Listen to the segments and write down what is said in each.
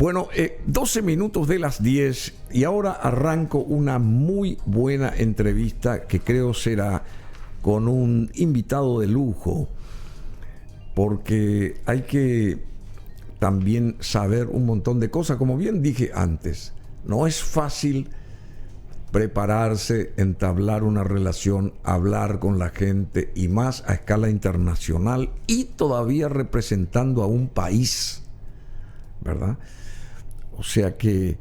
Bueno, 12 minutos de las 10 y ahora arranco una muy buena entrevista que creo será con un invitado de lujo, porque hay que también saber un montón de cosas. Como bien dije antes, no es fácil prepararse, entablar una relación, hablar con la gente y más a escala internacional y todavía representando a un país, ¿verdad? O sea que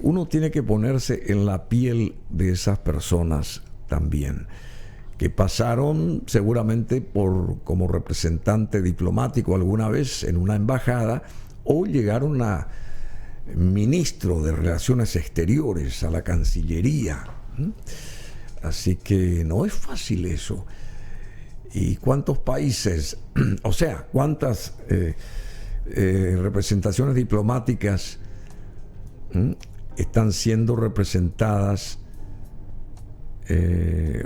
uno tiene que ponerse en la piel de esas personas también, que pasaron seguramente por como representante diplomático alguna vez en una embajada o llegaron a ministro de Relaciones Exteriores, a la Cancillería. Así que no es fácil eso. ¿Y cuántos países, o sea, cuántas representaciones diplomáticas están siendo representadas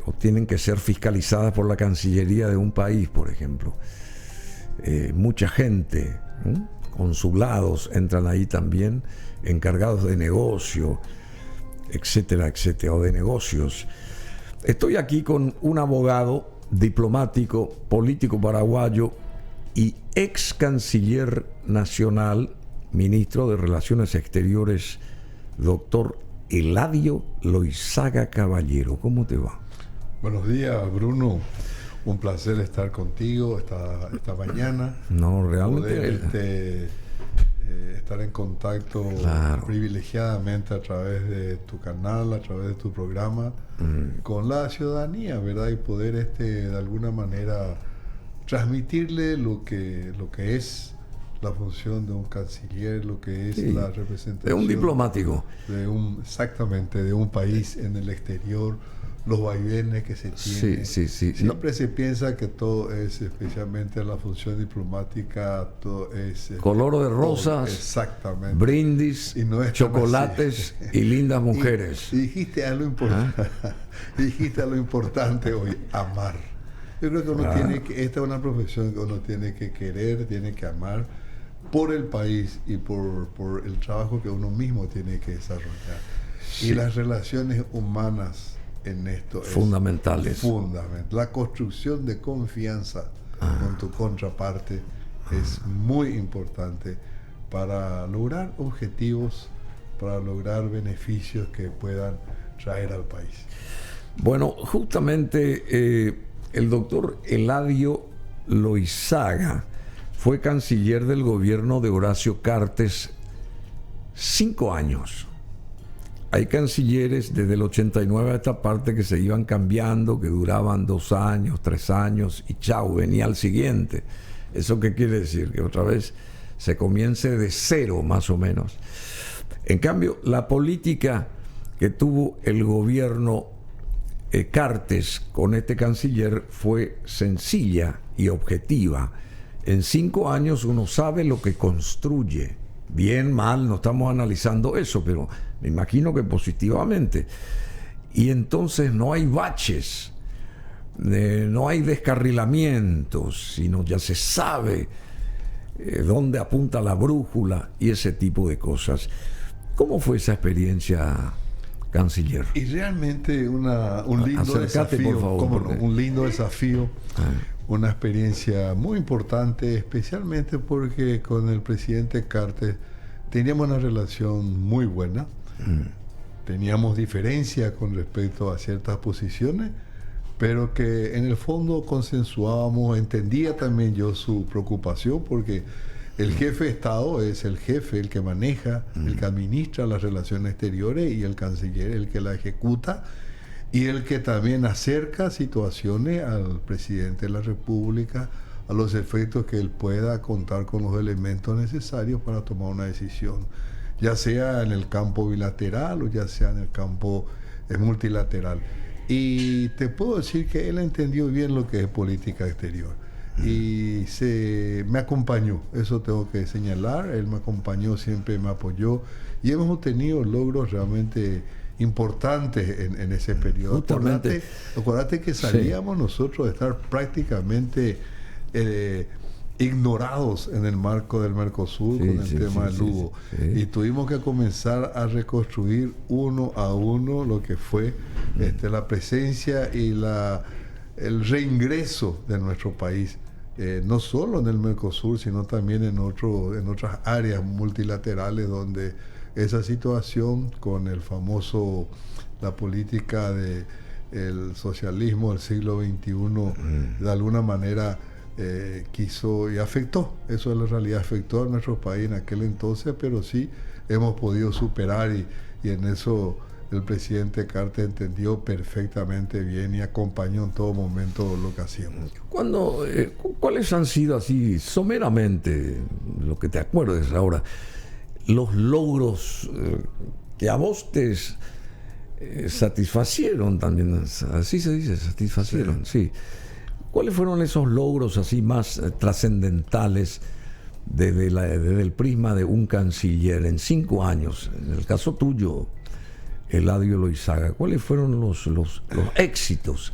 o tienen que ser fiscalizadas por la Cancillería de un país, por ejemplo? Mucha gente, consulados entran ahí también, encargados de negocio, etcétera, etcétera, o de negocios. Estoy aquí con un abogado diplomático, político paraguayo y ex canciller nacional, ministro de Relaciones Exteriores, doctor Eladio Loizaga Caballero. ¿Cómo te va? Buenos días, Bruno. Un placer estar contigo esta mañana. No, realmente. Poder estar en contacto, claro, privilegiadamente a través de tu canal, a través de tu programa, con la ciudadanía, ¿verdad? Y poder de alguna manera transmitirle lo que es la función de un canciller, lo que es la representación de un diplomático, exactamente, de un país en el exterior, los vaivenes que se tienen. Siempre se piensa que todo es, especialmente la función diplomática, todo es color de rosas, exactamente, brindis, y no chocolates y lindas mujeres. Y dijiste algo importante. Dijiste algo importante hoy: amar. Yo creo que uno tiene que, esta es una profesión que uno tiene que querer, tiene que amar por el país y por el trabajo que uno mismo tiene que desarrollar. Y las relaciones humanas en esto fundamentales. La construcción de confianza con tu contraparte es muy importante para lograr objetivos, para lograr beneficios que puedan traer al país. Bueno, justamente el doctor Eladio Loizaga fue canciller del gobierno de Horacio Cartes 5 años. Hay cancilleres desde el 89 a esta parte que se iban cambiando, que duraban 2 años, 3 años y chao, venía al siguiente. ¿Eso qué quiere decir? Que otra vez se comience de cero más o menos. En cambio, la política que tuvo el gobierno Cartes con este canciller fue sencilla y objetiva. En 5 años uno sabe lo que construye. Bien, mal, no estamos analizando eso, pero me imagino que positivamente. Y entonces no hay baches, no hay descarrilamientos, sino ya se sabe dónde apunta la brújula y ese tipo de cosas. ¿Cómo fue esa experiencia, canciller? Y realmente un lindo desafío, por favor, porque un lindo desafío, una experiencia muy importante, especialmente porque con el presidente Cartes teníamos una relación muy buena. Teníamos diferencias con respecto a ciertas posiciones, pero que en el fondo consensuábamos. Entendía también yo su preocupación, porque el jefe de Estado es el jefe, el que maneja, el que administra las relaciones exteriores, y el canciller el que la ejecuta y el que también acerca situaciones al presidente de la República a los efectos que él pueda contar con los elementos necesarios para tomar una decisión, ya sea en el campo bilateral o ya sea en el campo multilateral. Y te puedo decir que él entendió bien lo que es política exterior. Y me acompañó, eso tengo que señalar. Él me acompañó, siempre me apoyó, y hemos obtenido logros realmente importantes en ese periodo. Acuérdate que salíamos nosotros de estar prácticamente ignorados en el marco del Mercosur con el tema del Lugo. Y tuvimos que comenzar a reconstruir uno a uno lo que fue la presencia y el reingreso de nuestro país, no solo en el Mercosur, sino también en otras áreas multilaterales donde esa situación con la política del socialismo del siglo XXI de alguna manera quiso y afectó, eso en la realidad afectó a nuestro país en aquel entonces, pero sí hemos podido superar y en eso el presidente Carter entendió perfectamente bien y acompañó en todo momento lo que hacíamos. ¿Cuáles han sido así someramente, lo que te acuerdes ahora, los logros que a vos te satisfacieron también? Así se dice, satisfacieron, sí. ¿Cuáles fueron esos logros así más trascendentales desde el prisma de un canciller en 5 años? En el caso tuyo, Eladio Loizaga, ¿cuáles fueron los éxitos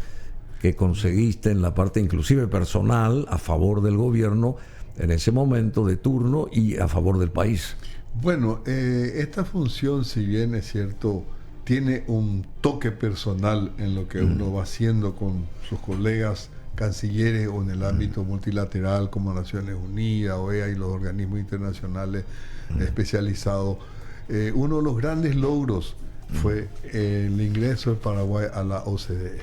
que conseguiste en la parte inclusive personal a favor del gobierno en ese momento de turno y a favor del país? Bueno, esta función, si bien es cierto, tiene un toque personal en lo que uno va haciendo con sus colegas cancilleres o en el ámbito multilateral como Naciones Unidas, OEA y los organismos internacionales especializados. Uno de los grandes logros fue el ingreso de Paraguay a la OCDE.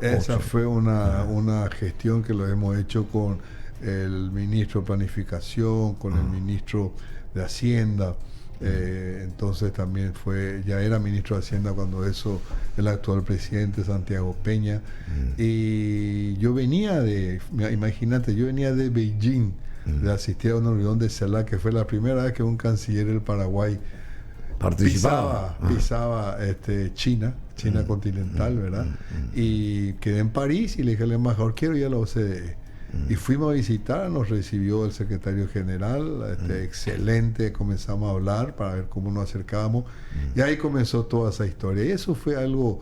Esa fue una gestión que lo hemos hecho con el ministro de Planificación, con el ministro de Hacienda. Entonces también ya era ministro de Hacienda cuando el actual presidente Santiago Peña. Y yo venía imagínate, yo venía de Beijing, de asistir a una reunión de CELAC, que fue la primera vez que un canciller del Paraguay pisaba China continental, ¿verdad? Y quedé en París y le dije al embajador, quiero ir a la OCDE. Y fuimos a visitar, nos recibió el secretario general, excelente, comenzamos a hablar para ver cómo nos acercábamos, y ahí comenzó toda esa historia. Y eso fue algo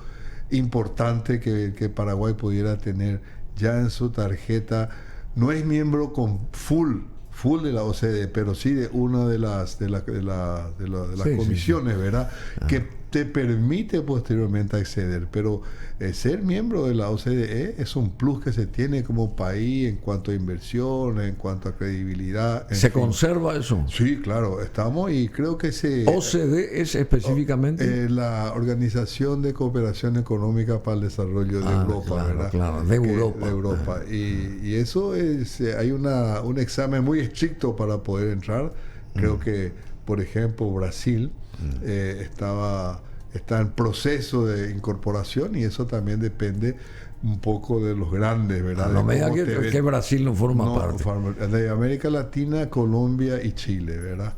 importante que Paraguay pudiera tener ya en su tarjeta. No es miembro con full de la OCDE, pero sí de una de las comisiones, ¿verdad? Que te permite posteriormente acceder, pero ser miembro de la OCDE es un plus que se tiene como país en cuanto a inversión, en cuanto a credibilidad. ¿Se conserva eso? Sí, claro, estamos, y creo que OCDE es específicamente la Organización de Cooperación Económica para el Desarrollo de Europa, ¿verdad? Claro, de Europa. Y eso hay un examen muy estricto para poder entrar. Creo que, por ejemplo, Brasil está en proceso de incorporación, y eso también depende un poco de los grandes, ¿verdad? No me digas que Brasil no forma parte. De América Latina, Colombia y Chile, ¿verdad?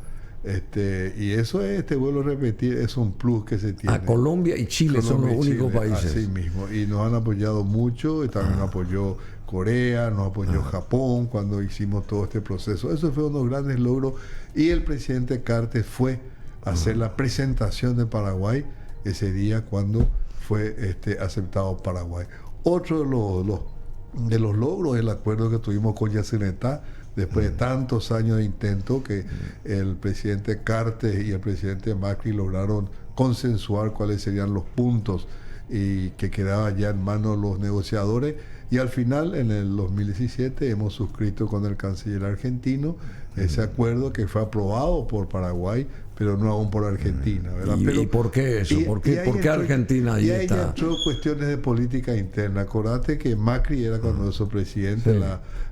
Y eso te vuelvo a repetir, es un plus que se tiene. Colombia y Chile son los únicos países. Así mismo, y nos han apoyado mucho, y también apoyó Corea, nos apoyó Japón cuando hicimos todo este proceso. Eso fue uno de los grandes logros, y el presidente Carter fue a hacer la presentación de Paraguay ese día cuando fue aceptado Paraguay. Otro de los logros es el acuerdo que tuvimos con Yacyretá, después de tantos años de intento, que el presidente Carter y el presidente Macri lograron consensuar cuáles serían los puntos y que quedaba ya en manos de los negociadores, y al final en el 2017 hemos suscrito con el canciller argentino ese acuerdo que fue aprobado por Paraguay, pero no aún por Argentina, ¿verdad? ¿Y por qué eso? ¿Por qué Argentina ahí está? Y ahí entró cuestiones de política interna. Acordate que Macri era cuando su presidente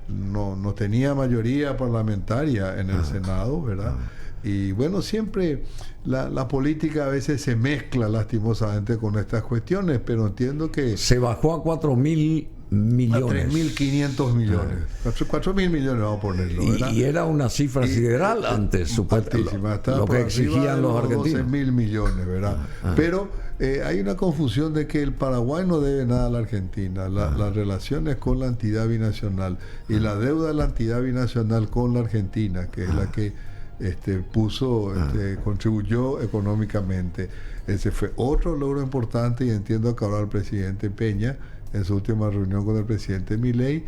no tenía mayoría parlamentaria en el Senado, ¿verdad? Y bueno, siempre la política a veces se mezcla lastimosamente con estas cuestiones, pero entiendo que se bajó a 4.000 millones. A 3.500 millones. 4.000 millones vamos a ponerlo, ¿verdad? Y era una cifra sideral antes, supuestamente. Lo que exigían los argentinos. 12.000 millones, ¿verdad? Pero hay una confusión de que el Paraguay no debe nada a la Argentina. Las relaciones con la entidad binacional y la deuda de la entidad binacional con la Argentina, que es la que contribuyó económicamente. Ese fue otro logro importante, y entiendo que ahora el presidente Peña, en su última reunión con el presidente Milei,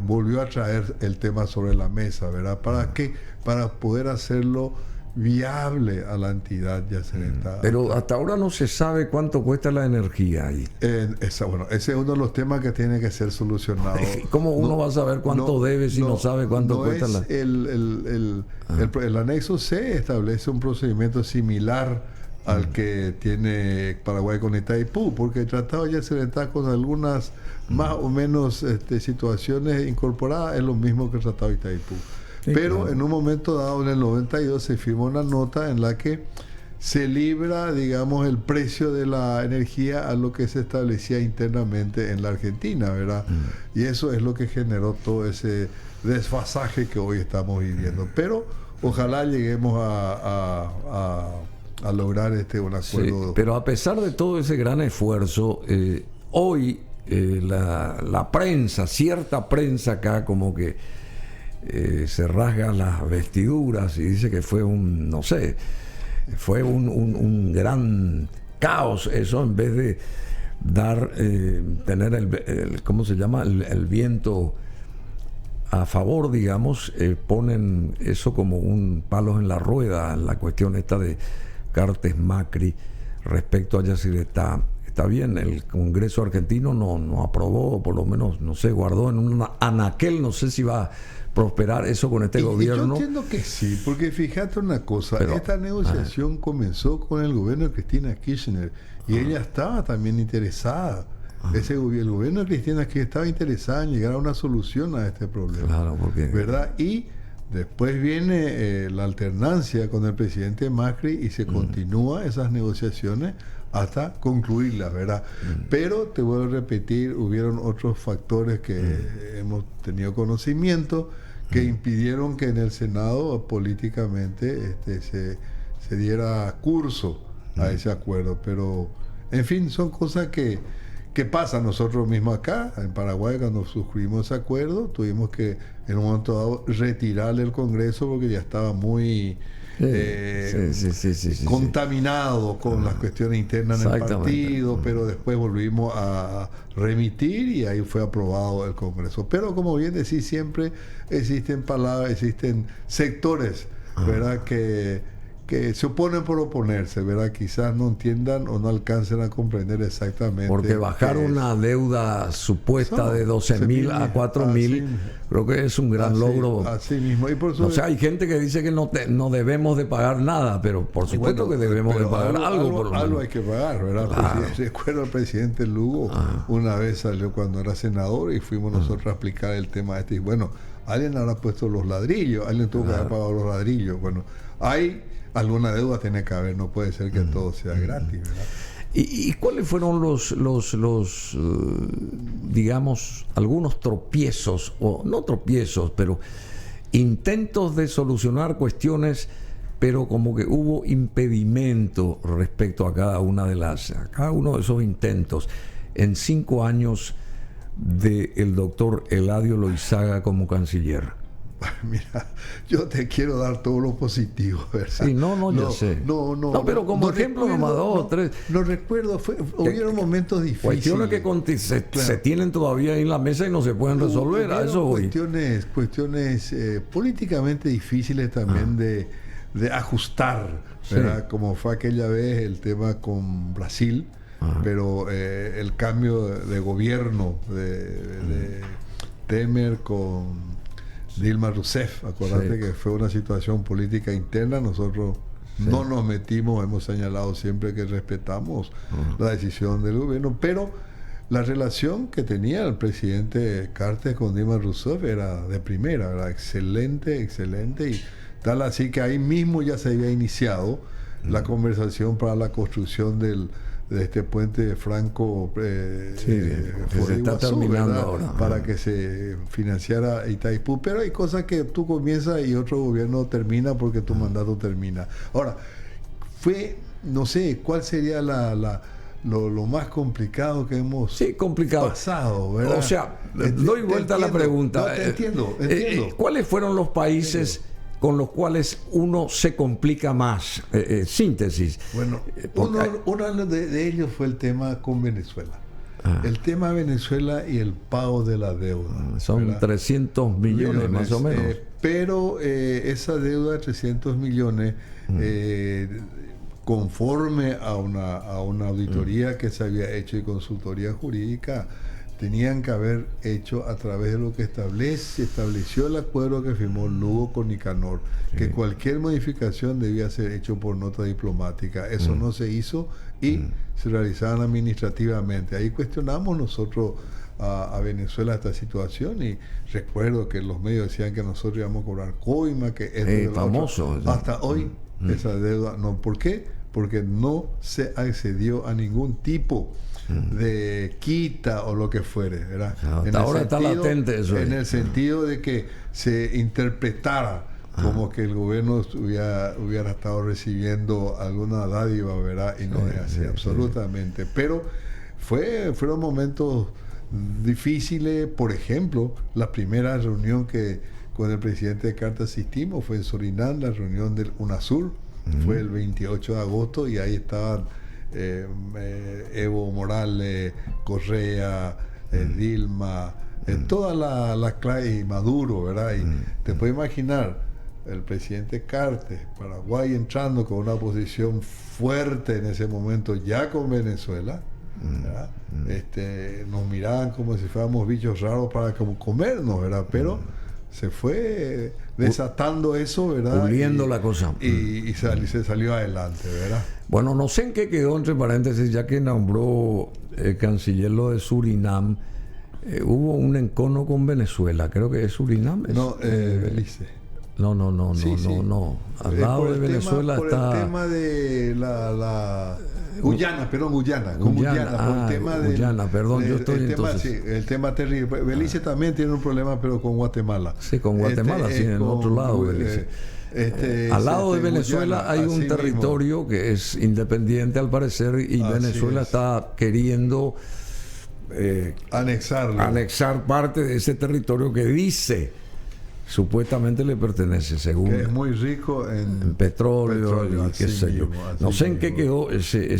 volvió a traer el tema sobre la mesa, ¿verdad? ¿Para qué? Para poder hacerlo viable a la entidad Yacyretá. Pero hasta ahora no se sabe cuánto cuesta la energía ahí. Bueno, ese es uno de los temas que tiene que ser solucionado. ¿Cómo uno va a saber cuánto debe si no sabe cuánto cuesta la...? El anexo C establece un procedimiento similar al que tiene Paraguay con Itaipú, porque el tratado Yacyretá con algunas más o menos situaciones incorporadas es lo mismo que el tratado Itaipú. Sí, pero claro, en un momento dado, en el 92, se firmó una nota en la que se libra, digamos, el precio de la energía a lo que se establecía internamente en la Argentina, ¿verdad? Y eso es lo que generó todo ese desfasaje que hoy estamos viviendo. Pero ojalá lleguemos a lograr un acuerdo. Sí, pero a pesar de todo ese gran esfuerzo, hoy la prensa, cierta prensa acá, como que se rasga las vestiduras y dice que fue un gran caos eso, en vez de tener el ¿cómo se llama? El viento a favor, digamos, ponen eso como un palo en la rueda, la cuestión esta de Cartes Macri respecto a Yacyretá. Está bien, el Congreso argentino no aprobó, por lo menos, no sé, guardó en un anaquel, no sé si va a prosperar eso con este gobierno. Yo entiendo que sí, porque fíjate una cosa, pero esta negociación comenzó con el gobierno de Cristina Kirchner y ella estaba también interesada. El gobierno de Cristina Kirchner estaba interesada en llegar a una solución a este problema. Claro, porque... ¿verdad? Y después viene la alternancia con el presidente Macri y se continúa esas negociaciones hasta concluirlas, ¿verdad? Pero te vuelvo a repetir, hubieron otros factores que hemos tenido conocimiento que impidieron que en el Senado políticamente se diera curso a ese acuerdo. Pero, en fin, son cosas que pasan. Nosotros mismos acá, en Paraguay, cuando suscribimos ese acuerdo, tuvimos que en un momento dado retirarle el Congreso porque ya estaba muy contaminado con las cuestiones internas en el partido, pero después volvimos a remitir y ahí fue aprobado el Congreso. Pero como bien decís, siempre existen palabras, existen sectores, ¿verdad?, que se oponen por oponerse, ¿verdad? Quizás no entiendan o no alcancen a comprender exactamente. Porque bajar una deuda supuesta de 12.000 a 4.000, creo que es un gran logro. Así mismo. Y por o sea, hay gente que dice que no debemos de pagar nada, pero por supuesto que debemos de pagar algo. Algo hay que pagar, ¿verdad? Claro. Recuerdo al presidente Lugo, una vez salió cuando era senador y fuimos nosotros a explicar el tema y bueno, alguien habrá puesto los ladrillos, alguien tuvo que haber pagado los ladrillos. Bueno, hay alguna deuda, tiene que haber, no puede ser que todo sea gratis, ¿verdad? ¿Y cuáles fueron los digamos, algunos tropiezos, o no tropiezos, pero intentos de solucionar cuestiones, pero como que hubo impedimento respecto a cada uno de esos intentos en 5 años del doctor Eladio Loizaga como canciller? Mira, yo te quiero dar todo lo positivo, ¿verdad? Sí, yo sé. No, pero como ejemplo, nomás 2 o 3. Lo recuerdo, hubieron momentos difíciles. Cuestiones que se tienen todavía ahí en la mesa y no se pueden resolver. A eso voy. Cuestiones políticamente difíciles también de ajustar, ¿verdad? Sí. Como fue aquella vez el tema con Brasil, pero el cambio de gobierno de Temer con Dilma Rousseff, acordate que fue una situación política interna, nosotros no nos metimos, hemos señalado siempre que respetamos la decisión del gobierno, pero la relación que tenía el presidente Cartes con Dilma Rousseff era de primera, era excelente, y tal así que ahí mismo ya se había iniciado la conversación para la construcción de este puente franco que se está terminando ahora, para que se financiara Itaipú, pero hay cosas que tú comienzas y otro gobierno termina porque tu mandato termina. Ahora, no sé cuál sería lo más complicado que hemos pasado, ¿verdad? O sea, doy vuelta a la pregunta. Te entiendo. ¿Cuáles fueron los países con los cuales uno se complica más? Síntesis. Bueno, uno de ellos fue el tema con Venezuela. el tema de Venezuela y el pago de la deuda. Son, ¿verdad?, 300 millones más o menos. Pero esa deuda de 300 millones, conforme a una auditoría que se había hecho y consultoría jurídica, tenían que haber hecho a través de lo que estableció el acuerdo que firmó Lugo con Nicanor, que cualquier modificación debía ser hecho por nota diplomática. Eso no se hizo y se realizaban administrativamente. Ahí cuestionamos nosotros a Venezuela esta situación, y recuerdo que los medios decían que nosotros íbamos a cobrar coima, que es famoso. Hasta hoy esa deuda no. ¿Por qué? Porque no se accedió a ningún tipo de quita o lo que fuere, ¿verdad? Hasta ahora está latente eso. En el sentido de que se interpretara como que el gobierno hubiera estado recibiendo alguna dádiva, ¿verdad? Y no es así, absolutamente. Pero fueron momentos difíciles. Por ejemplo, la primera reunión que con el presidente Cartes asistimos fue en Surinam, la reunión del UNASUR, fue el 28 de agosto, y ahí estaban Evo Morales, Correa, Dilma, toda la clase, y Maduro, ¿verdad? Y te puedes imaginar el presidente Cartes, Paraguay, entrando con una posición fuerte en ese momento ya con Venezuela, ¿verdad? Nos miraban como si fuéramos bichos raros para como comernos, ¿verdad? Pero se fue desatando eso, ¿verdad? Puliendo la cosa. Y se salió adelante, ¿verdad? Bueno, no sé en qué quedó, entre paréntesis, ya que nombró el canciller lo de Surinam. Hubo un encono con Venezuela, creo que es Surinam. No, Belice. No. Al lado de Venezuela está... Por el tema de la Guyana, perdón, Guyana. Con Guyana, por el tema de... Guyana, perdón, yo estoy el entonces... Tema, sí, el tema terrible. Belice también tiene un problema, pero con Guatemala. Sí, con Guatemala, sí, en el otro lado de Belice. Al lado de Venezuela Guyana, hay un territorio mismo que es independiente al parecer, y Venezuela está queriendo anexar parte de ese territorio que dice supuestamente le pertenece, según, que es muy rico en petróleo y qué sé yo. No sé en qué quedó ese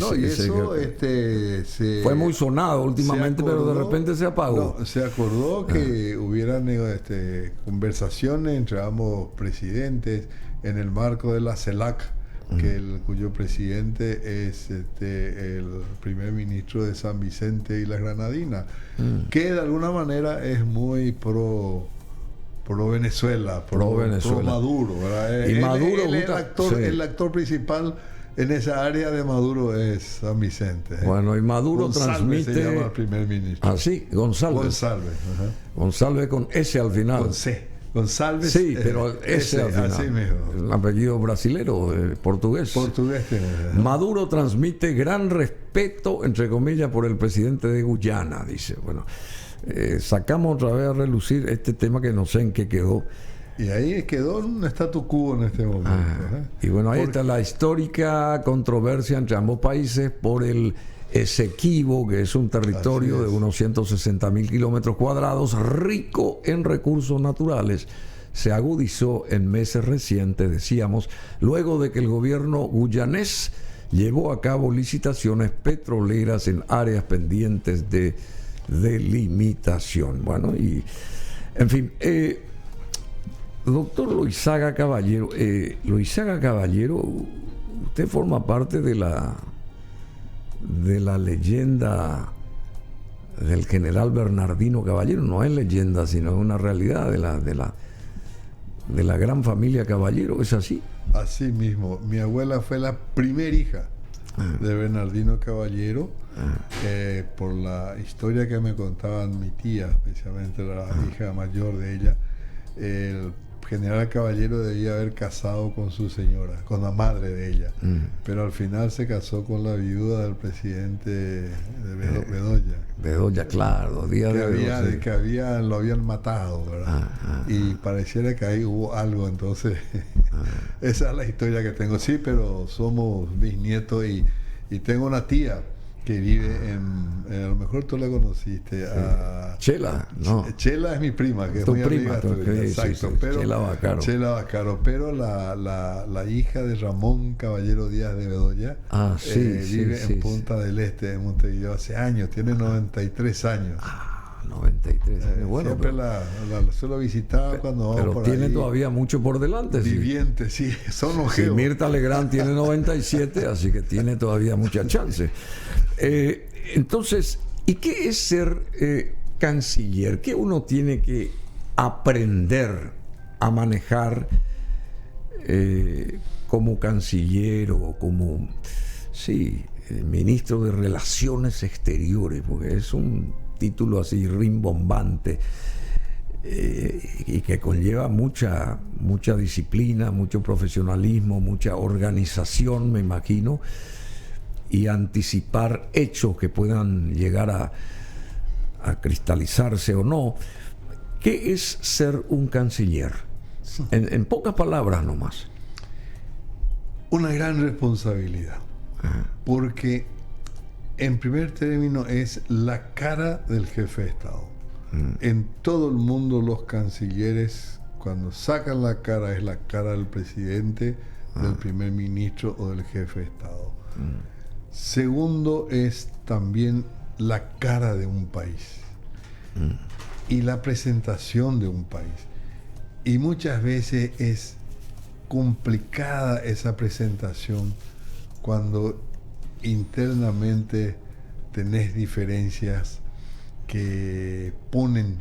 fue muy sonado últimamente, pero de repente se apagó. Se acordó que hubieran conversaciones entre ambos presidentes en el marco de la CELAC, cuyo presidente es el primer ministro de San Vicente y las Granadinas, que de alguna manera es muy pro Venezuela, pro Maduro, ¿verdad? Y Maduro, el actor principal en esa área de Maduro es San Vicente. Bueno, y Maduro González transmite... se llama el primer ministro. Sí, González. González con S al final. Con C. González. Sí, pero S al final. Así mismo. Un apellido brasilero, portugués. Maduro transmite gran respeto, entre comillas, por el presidente de Guyana, dice. Bueno, sacamos otra vez a relucir este tema que no sé en qué quedó. Y ahí quedó un statu quo en este momento. Y bueno, ahí está la histórica controversia entre ambos países por el Esequibo, que es un territorio de unos 160.000 kilómetros cuadrados, rico en recursos naturales. Se agudizó en meses recientes, decíamos, luego de que el gobierno guyanés llevó a cabo licitaciones petroleras en áreas pendientes de delimitación. Bueno, y en fin, doctor Loizaga Caballero, usted forma parte de la leyenda del general Bernardino Caballero. No es leyenda, sino es una realidad de la gran familia Caballero. ¿Es así? Así mismo. Mi abuela fue la primera hija de Bernardino Caballero, por la historia que me contaban mi tía, especialmente la hija mayor de ella. El general Caballero debía haber casado con su señora, con la madre de ella, pero al final se casó con la viuda del presidente de Bedoya. Bedoya, claro, lo habían matado, ¿verdad? Y pareciera que ahí hubo algo, entonces esa es la historia que tengo. Sí, pero somos bisnietos, y tengo una tía que vive a lo mejor tú la conociste, a Chela, ¿no? Chela es mi prima, que es Tu muy prima, amiga tuya, sí, exacto, sí, pero Chela Bacaro. Chela Bacaro, pero la hija de Ramón Caballero Díaz de Bedoya vive en Punta del Este, en Montevideo, hace años, tiene 93 años. 93 años. Bueno, siempre la suelo visitar cuando vamos por ahí. Pero tiene todavía mucho por delante. Viviente, sí, son longevos. Sí, Mirta Legrand tiene 97, así que tiene todavía mucha chance. Entonces, ¿y qué es ser canciller? ¿Qué uno tiene que aprender a manejar como canciller o como, ministro de Relaciones Exteriores? Porque es un título así rimbombante y que conlleva mucha disciplina, mucho profesionalismo, mucha organización, me imagino, y anticipar hechos que puedan llegar a cristalizarse o no. ¿Qué es ser un canciller? En pocas palabras nomás. Una gran responsabilidad. Porque en primer término es la cara del jefe de Estado. En todo el mundo los cancilleres, cuando sacan la cara, es la cara del presidente, del primer ministro o del jefe de Estado. Segundo, es también la cara de un país y la presentación de un país. Y muchas veces es complicada esa presentación cuando internamente tenés diferencias que ponen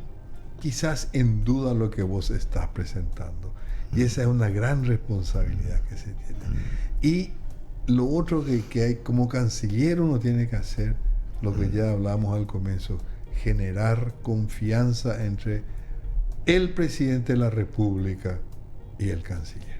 quizás en duda lo que vos estás presentando. Y esa es una gran responsabilidad que se tiene. Y lo otro que hay como canciller uno tiene que hacer, lo que ya hablamos al comienzo, generar confianza entre el presidente de la República y el canciller.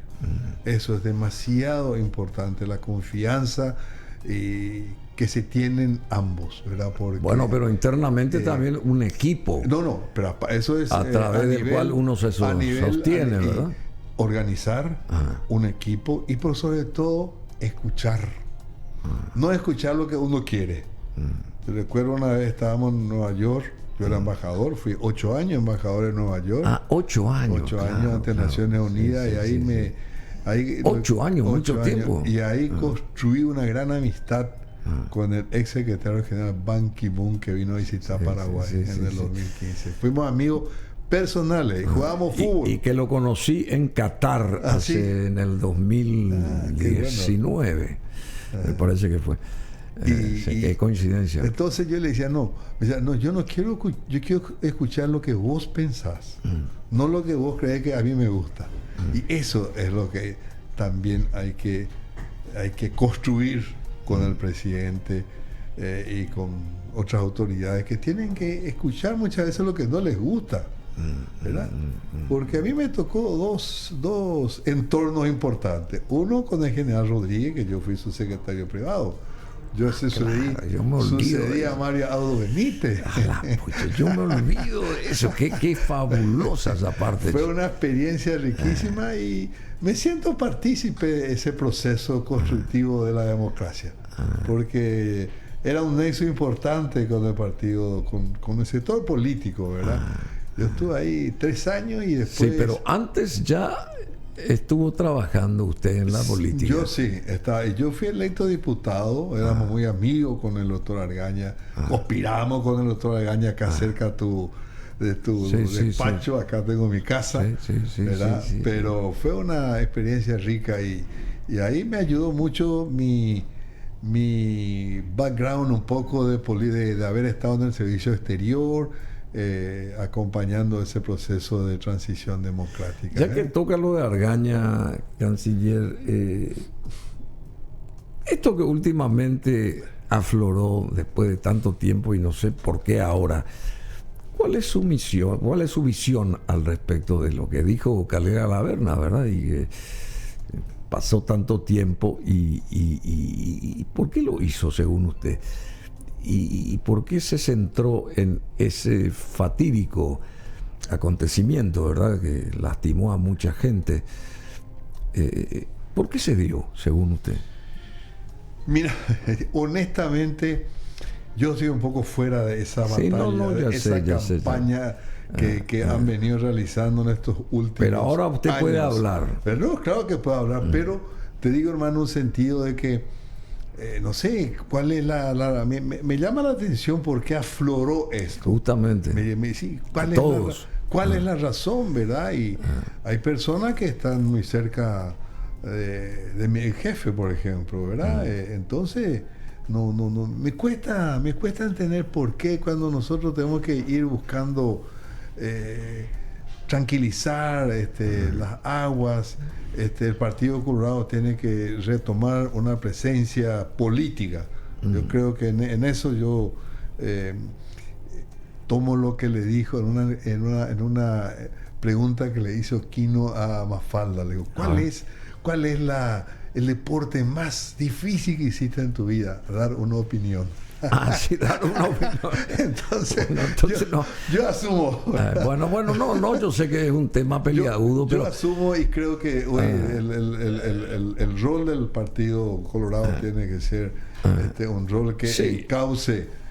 Eso es demasiado importante, la confianza que se tienen ambos, ¿verdad? Porque, bueno, pero internamente también un equipo. No, pero eso es a través del cual uno se sostiene, ¿verdad? Organizar un equipo y por sobre todo escuchar. No escuchar lo que uno quiere. Recuerdo una vez estábamos en Nueva York, yo era embajador, fui 8 años embajador en Nueva York. 8 años. 8 años ante Naciones Unidas, y ahí 8 años, mucho tiempo. Y ahí construí una gran amistad con el ex secretario general Ban Ki-moon, que vino a visitar Paraguay en el 2015. Fuimos amigos personales y jugábamos fútbol. Y que lo conocí en Qatar en el 2019. Me parece que fue. Qué coincidencia. Entonces yo le decía, yo no quiero, yo quiero escuchar lo que vos pensás, no lo que vos crees que a mí me gusta. Y eso es lo que también hay que construir con el presidente y con otras autoridades que tienen que escuchar muchas veces lo que no les gusta, ¿verdad? Porque a mí me tocó dos entornos importantes. Uno con el general Rodríguez, que yo fui su secretario privado. Yo sucedí a Mario Audo Benítez. Yo me olvido de eso. Qué fabulosa esa parte. Fue una experiencia riquísima y me siento partícipe de ese proceso constructivo de la democracia. Porque era un nexo importante con el partido, con el sector político, ¿verdad? Yo estuve ahí 3 años y después... Sí, pero antes ya estuvo trabajando usted en la política. Yo sí, yo fui electo diputado, éramos muy amigos con el doctor Argaña, conspiramos con el doctor Argaña acá cerca de tu despacho, acá tengo mi casa, ¿verdad? Pero fue una experiencia rica y ahí me ayudó mucho mi background un poco de haber estado en el servicio exterior, acompañando ese proceso de transición democrática. Ya que toca lo de Argaña, canciller, esto que últimamente afloró después de tanto tiempo y no sé por qué ahora, ¿cuál es su misión, cuál es su visión al respecto de lo que dijo Calera Laverna, verdad? Y pasó tanto tiempo y ¿por qué lo hizo según usted? ¿Y por qué se centró en ese fatídico acontecimiento, verdad, que lastimó a mucha gente? ¿Por qué se dio, según usted? Mira, honestamente, Yo estoy un poco fuera de esa batalla, de esa campaña que han venido realizando en estos últimos Pero ahora usted años. puede hablar. Pero no, claro que puedo hablar, pero te digo, hermano, en un sentido de que no sé, cuál es me llama la atención por qué afloró esto. Justamente. Sí, ¿cuál es la razón, verdad? Y hay personas que están muy cerca de mi jefe, por ejemplo, ¿verdad? Entonces, no, me cuesta entender por qué cuando nosotros tenemos que ir buscando tranquilizar las aguas, el Partido Colorado tiene que retomar una presencia política. Yo creo que en eso yo tomo lo que le dijo en una pregunta que le hizo Quino a Mafalda. Le digo, ¿cuál es el deporte más difícil que hiciste en tu vida? Dar una opinión. Sí, dar una opinión. Entonces no. Yo asumo. No, yo sé que es un tema peliagudo, yo asumo y creo que el rol del Partido Colorado tiene que ser un rol que encauce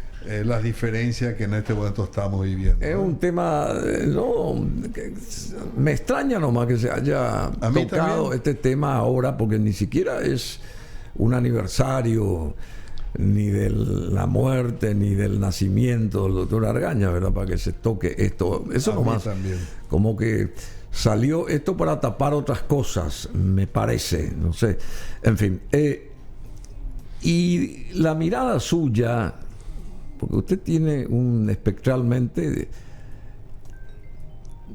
las diferencias que en este momento estamos viviendo. Es un tema, me extraña nomás que se haya tocado este tema ahora, porque ni siquiera es un aniversario ni de la muerte ni del nacimiento del doctor Argaña, ¿verdad? Para que se toque esto. Eso nomás también. Como que salió esto para tapar otras cosas, me parece, no sé. En fin. Y la mirada suya, porque usted tiene espectralmente,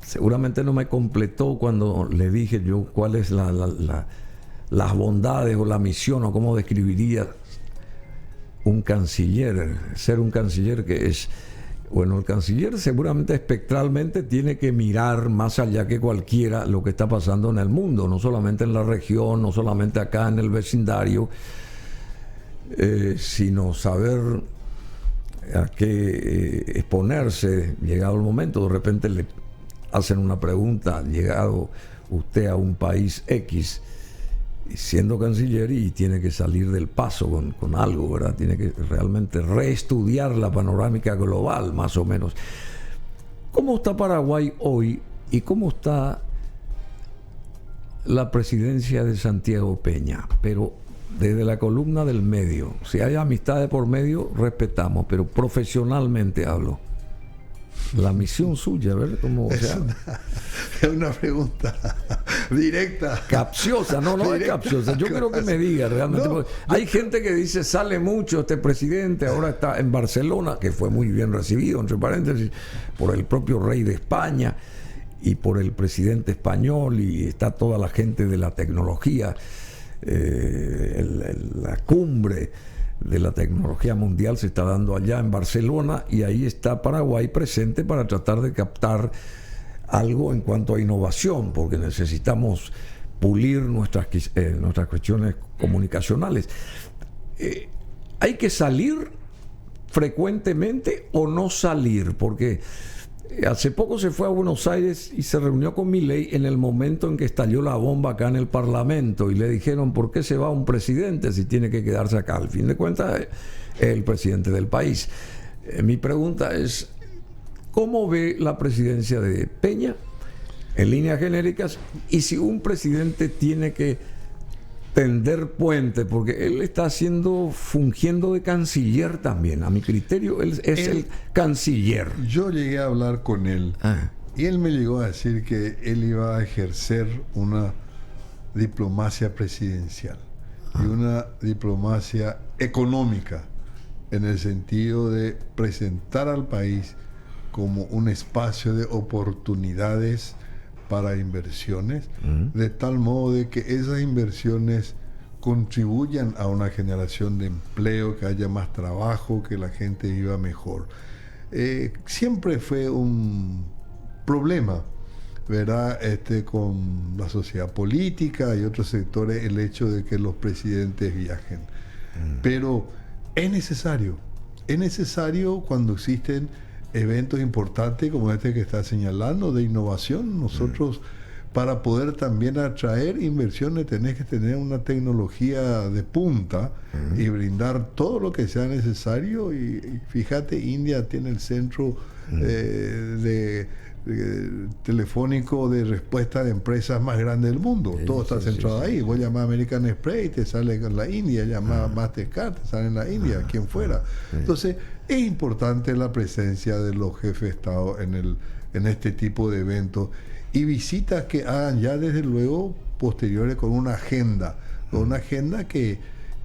seguramente no me completó cuando le dije yo cuál es las bondades o la misión o cómo describiría un canciller, ser un canciller que es, bueno, el canciller seguramente espectralmente tiene que mirar más allá que cualquiera lo que está pasando en el mundo, no solamente en la región, no solamente acá en el vecindario, sino saber a qué exponerse. Llegado el momento, de repente le hacen una pregunta, llegado usted a un país X siendo canciller y tiene que salir del paso con algo, ¿verdad? Tiene que realmente reestudiar la panorámica global, más o menos. ¿Cómo está Paraguay hoy y cómo está la presidencia de Santiago Peña? Pero desde la columna del medio. Si hay amistades por medio, respetamos, pero profesionalmente hablo. La misión suya, ¿verdad? Es una pregunta directa. Capciosa, no es capciosa. Yo creo que me diga realmente. Hay gente que dice, sale mucho este presidente, ahora está en Barcelona, que fue muy bien recibido, entre paréntesis, por el propio rey de España y por el presidente español, y está toda la gente de la tecnología, la cumbre de la tecnología mundial se está dando allá en Barcelona, y ahí está Paraguay presente para tratar de captar algo en cuanto a innovación, porque necesitamos pulir nuestras cuestiones comunicacionales. ¿Hay que salir frecuentemente o no salir? Porque hace poco se fue a Buenos Aires y se reunió con Milei en el momento en que estalló la bomba acá en el Parlamento, y le dijeron, ¿por qué se va un presidente si tiene que quedarse acá? Al fin de cuentas es el presidente del país. Mi pregunta es, ¿cómo ve la presidencia de Peña en líneas genéricas? Y si un presidente tiene que tender puente, porque él está fungiendo de canciller también. A mi criterio, él es el canciller. Yo llegué a hablar con él y él me llegó a decir que él iba a ejercer una diplomacia presidencial y una diplomacia económica, en el sentido de presentar al país como un espacio de oportunidades para inversiones, de tal modo de que esas inversiones contribuyan a una generación de empleo, que haya más trabajo, que la gente viva mejor. Siempre fue un problema, ¿verdad? Con la sociedad política y otros sectores, el hecho de que los presidentes viajen. Pero es necesario cuando existen eventos importantes como este que está señalando, de innovación. Nosotros para poder también atraer inversiones tenés que tener una tecnología de punta y brindar todo lo que sea necesario. Y fíjate, India tiene el centro telefónico de respuesta de empresas más grande del mundo. Todo está centrado ahí. Vos llamás American Express y te sale en la India, llamás Mastercard, te sale en la India, quien fuera. Entonces, es importante la presencia de los jefes de Estado en este tipo de eventos y visitas que hagan ya desde luego posteriores con una agenda,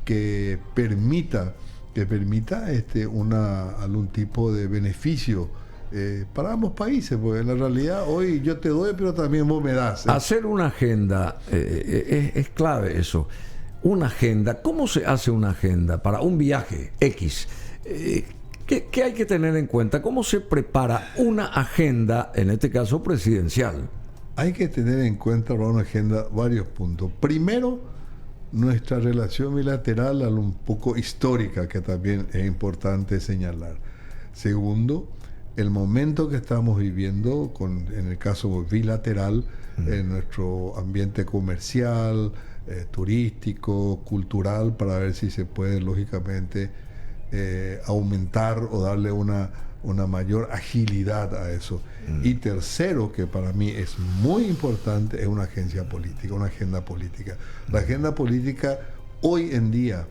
que permita algún tipo de beneficio para ambos países, porque en la realidad hoy yo te doy, pero también vos me das. Hacer una agenda es clave eso. Una agenda, ¿cómo se hace una agenda para un viaje X? ¿Qué hay que tener en cuenta? ¿Cómo se prepara una agenda, en este caso presidencial? Hay que tener en cuenta para una agenda varios puntos. Primero, nuestra relación bilateral, un poco histórica, que también es importante señalar. Segundo, el momento que estamos viviendo, en el caso bilateral, en nuestro ambiente comercial, turístico, cultural, para ver si se puede, lógicamente, aumentar o darle una mayor agilidad a eso. Y tercero, que para mí es muy importante, es una agenda política. La agenda política hoy en día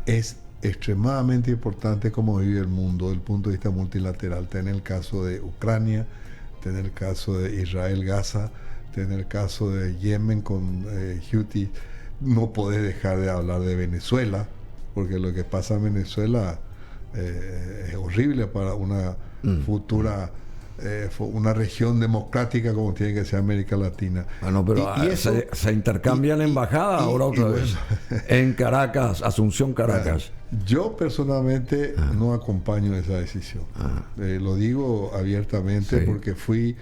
es extremadamente importante como vive el mundo desde el punto de vista multilateral. Ten el caso de Ucrania, ten el caso de Israel-Gaza, ten el caso de Yemen con Houthi. No podés dejar de hablar de Venezuela, porque lo que pasa en Venezuela es horrible para una futura una región democrática como tiene que ser América Latina. Bueno, pero se intercambian embajadas ahora otra vez. Bueno, en Caracas, Asunción, Caracas. Yo personalmente no acompaño esa decisión. Lo digo abiertamente porque fui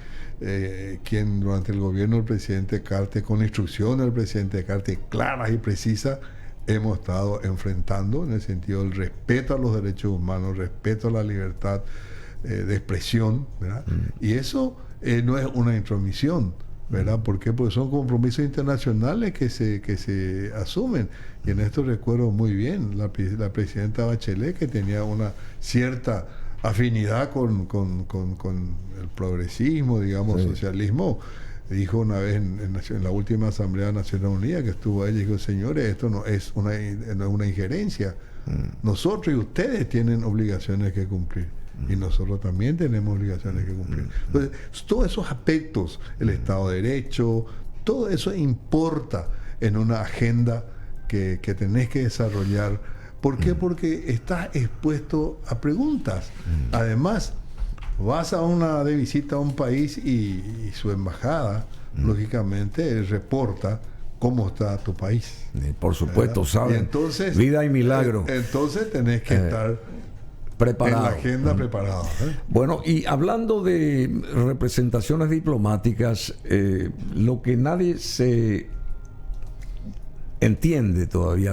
quien durante el gobierno del presidente Carter, con instrucciones del presidente Carter claras y precisas, hemos estado enfrentando en el sentido del respeto a los derechos humanos, respeto a la libertad de expresión, ¿verdad? Y eso no es una intromisión, ¿verdad? ¿Por qué? Porque son compromisos internacionales que se asumen. Y en esto recuerdo muy bien la presidenta Bachelet, que tenía una cierta afinidad con el progresismo, digamos, socialismo. Dijo una vez en la última Asamblea de Naciones Unidas que estuvo ella y dijo: señores, esto no es una injerencia. Nosotros y ustedes tienen obligaciones que cumplir. Y nosotros también tenemos obligaciones que cumplir. Entonces, todos esos aspectos, el Estado de Derecho, todo eso importa en una agenda que tenés que desarrollar. ¿Por qué? Porque estás expuesto a preguntas. Además, vas de visita a un país y su embajada, lógicamente, reporta cómo está tu país. Por supuesto, saben. Entonces, vida y milagro. Entonces tenés que estar preparado. En la agenda preparado. Bueno, y hablando de representaciones diplomáticas, lo que nadie se entiende todavía,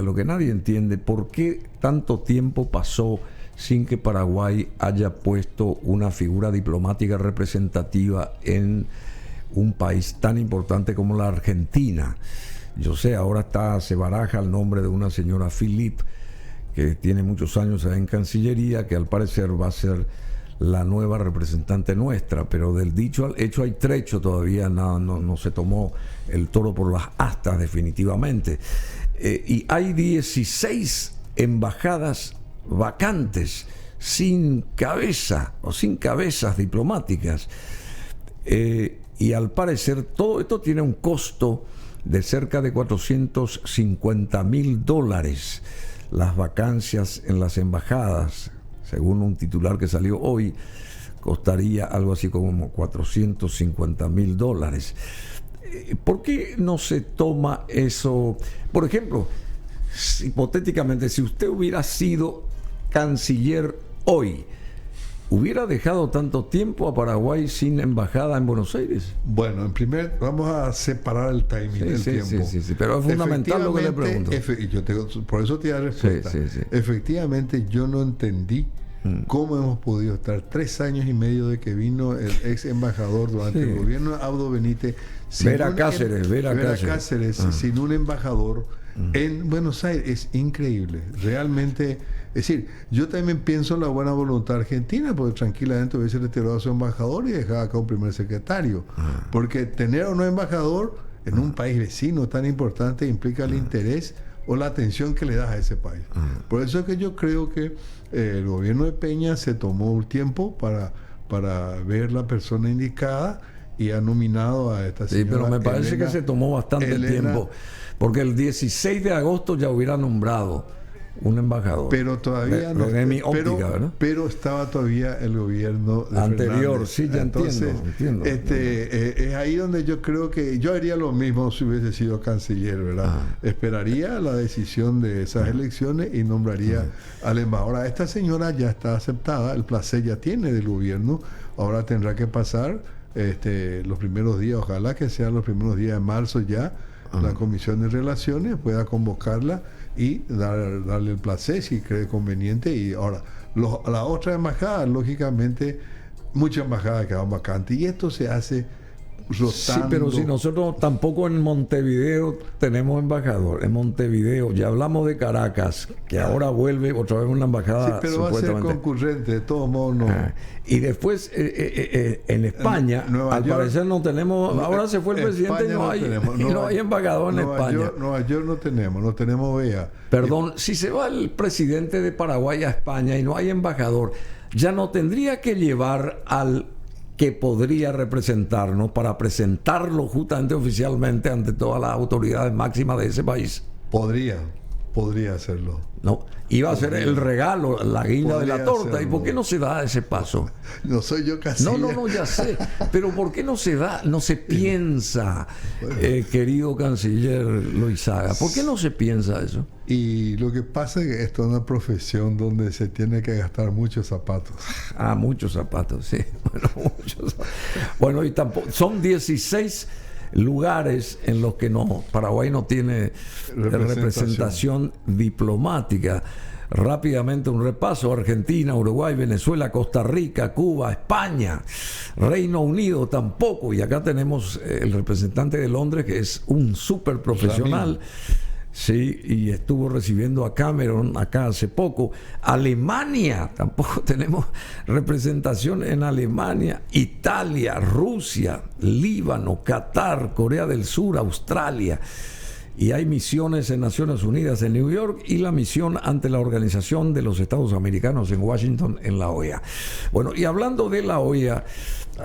por qué tanto tiempo pasó sin que Paraguay haya puesto una figura diplomática representativa en un país tan importante como la Argentina. Yo sé, ahora se baraja el nombre de una señora Philippe, que tiene muchos años en Cancillería, que al parecer va a ser la nueva representante nuestra, pero del dicho al hecho hay trecho, todavía no se tomó el toro por las astas definitivamente. Y hay 16 embajadas vacantes, sin cabeza o sin cabezas diplomáticas. Y al parecer todo esto tiene un costo de cerca de $450,000. Las vacancias en las embajadas, según un titular que salió hoy, costaría algo así como $450,000. ¿Por qué no se toma eso? Por ejemplo, hipotéticamente, si usted hubiera sido canciller hoy, ¿hubiera dejado tanto tiempo a Paraguay sin embajada en Buenos Aires? Bueno, vamos a separar el timing del tiempo. Sí, pero es fundamental lo que le pregunto. Por eso te da respuesta. Efectivamente, yo no entendí cómo hemos podido estar 3 años y medio de que vino el ex embajador durante el gobierno de Abdo Benítez, Vera Cáceres, sin un embajador en Buenos Aires. Es increíble, realmente. Es decir, yo también pienso en la buena voluntad argentina, porque tranquilamente hubiese retirado a su embajador y dejaba acá un primer secretario. Porque tener a un embajador en un país vecino tan importante implica el interés o la atención que le das a ese país. Por eso es que yo creo que el gobierno de Peña se tomó un tiempo para ver la persona indicada y ha nominado a esta señora. Sí, pero me parece que se tomó bastante tiempo, porque el 16 de agosto ya hubiera nombrado un embajador. Pero todavía no. Mi óptica, ¿verdad? Pero estaba todavía el gobierno de anterior, Fernández. Sí, ya entiendo. Es ahí donde yo creo que yo haría lo mismo si hubiese sido canciller, ¿verdad? Esperaría la decisión de esas elecciones y nombraría al embajador. Ahora, esta señora ya está aceptada, el placer ya tiene del gobierno, ahora tendrá que pasar los primeros días, ojalá que sean los primeros días de marzo ya, la Comisión de Relaciones pueda convocarla y darle el placer si cree conveniente. Y ahora, la otra embajada, lógicamente, muchas embajadas quedan vacantes y esto se hace rotando. Sí, pero si nosotros tampoco en Montevideo tenemos embajador. En Montevideo, ya hablamos de Caracas, que ahora vuelve otra vez una embajada. Sí, pero va a ser concurrente, de todos modos no. Y después en España, al parecer no tenemos. Ahora se fue el presidente y no hay embajador en España. Nueva York no tenemos vea. Perdón, si se va el presidente de Paraguay a España y no hay embajador, ya no tendría que llevar al que podría representarnos para presentarlo justamente oficialmente ante todas las autoridades máximas de ese país. Podría hacerlo. No, iba a ser el regalo, la guinda de la torta. Hacerlo. ¿Y por qué no se da ese paso? No soy yo casi. No, ya sé. Pero ¿por qué no se da, no se piensa, querido canciller Loizaga? ¿Por qué no se piensa eso? Y lo que pasa es que esto es una profesión donde se tiene que gastar muchos zapatos. Muchos zapatos, sí. Bueno, y tampoco son 16 lugares en los que Paraguay no tiene representación diplomática. Rápidamente un repaso: Argentina, Uruguay, Venezuela, Costa Rica, Cuba, España, Reino Unido tampoco. Y acá tenemos el representante de Londres, que es un súper profesional. Sí, y estuvo recibiendo a Cameron acá hace poco. Alemania, tampoco tenemos representación en Alemania. Italia, Rusia, Líbano, Qatar, Corea del Sur, Australia. Y hay misiones en Naciones Unidas en New York y la misión ante la Organización de los Estados Americanos en Washington, en la OEA. Bueno, y hablando de la OEA,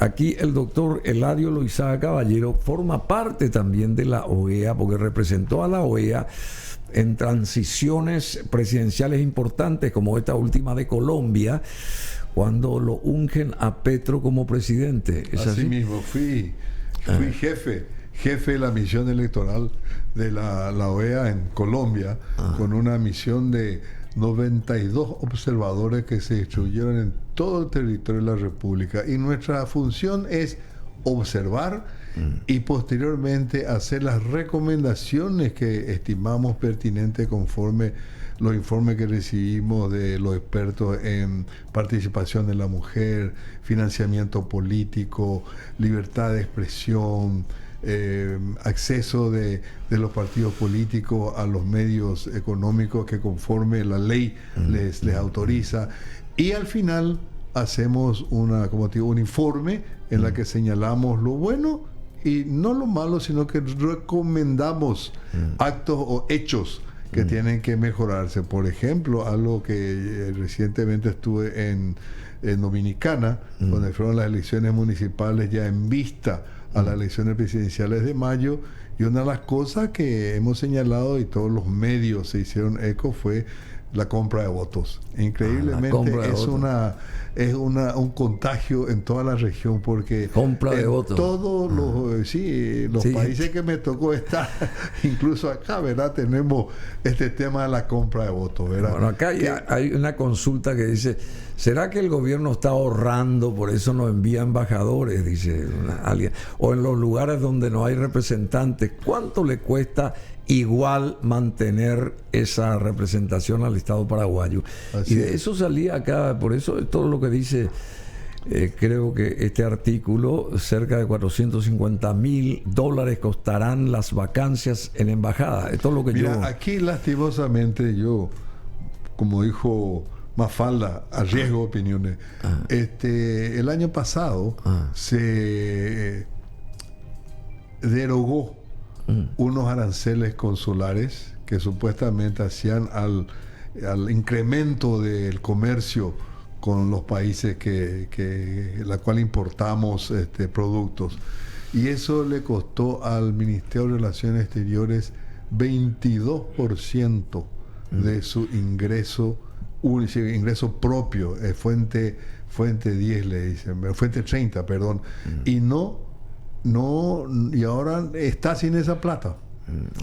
aquí el doctor Eladio Loizaga Caballero forma parte también de la OEA, porque representó a la OEA en transiciones presidenciales importantes, como esta última de Colombia, cuando lo ungen a Petro como presidente. ¿Es así? Así mismo, fui jefe de la misión electoral de la OEA en Colombia, con una misión de 92 observadores que se distribuyeron en todo el territorio de la República. Y nuestra función es observar y posteriormente hacer las recomendaciones que estimamos pertinentes conforme los informes que recibimos de los expertos en participación de la mujer, financiamiento político, libertad de expresión, acceso de los partidos políticos a los medios económicos que conforme la ley les autoriza, y al final hacemos un informe en la que señalamos lo bueno y no lo malo, sino que recomendamos actos o hechos que tienen que mejorarse. Por ejemplo, algo que recientemente estuve en Dominicana, donde fueron las elecciones municipales ya en vista a las elecciones presidenciales de mayo, y una de las cosas que hemos señalado y todos los medios se hicieron eco fue la compra de votos. Increíblemente es un contagio en toda la región, porque compra de votos. Todos los países que me tocó estar, incluso acá, ¿verdad? Tenemos este tema de la compra de votos, ¿verdad? Bueno, acá hay una consulta que dice: ¿será que el gobierno está ahorrando, por eso no envía embajadores? Dice alguien. O en los lugares donde no hay representantes, ¿cuánto le cuesta igual mantener esa representación al Estado paraguayo. Así y de es. eso salía acá, por eso todo lo que dice, creo que este artículo, cerca de $450,000 costarán las vacancias en embajada. Esto es lo que Mira, yo... aquí lastimosamente yo, como dijo Mafalda, arriesgo opiniones. El año pasado se derogó unos aranceles consulares que supuestamente hacían al incremento del comercio con los países la cual importamos productos. Y eso le costó al Ministerio de Relaciones Exteriores 22% de su ingreso propio, fuente 10 le dicen, fuente 30, perdón, y y ahora está sin esa plata.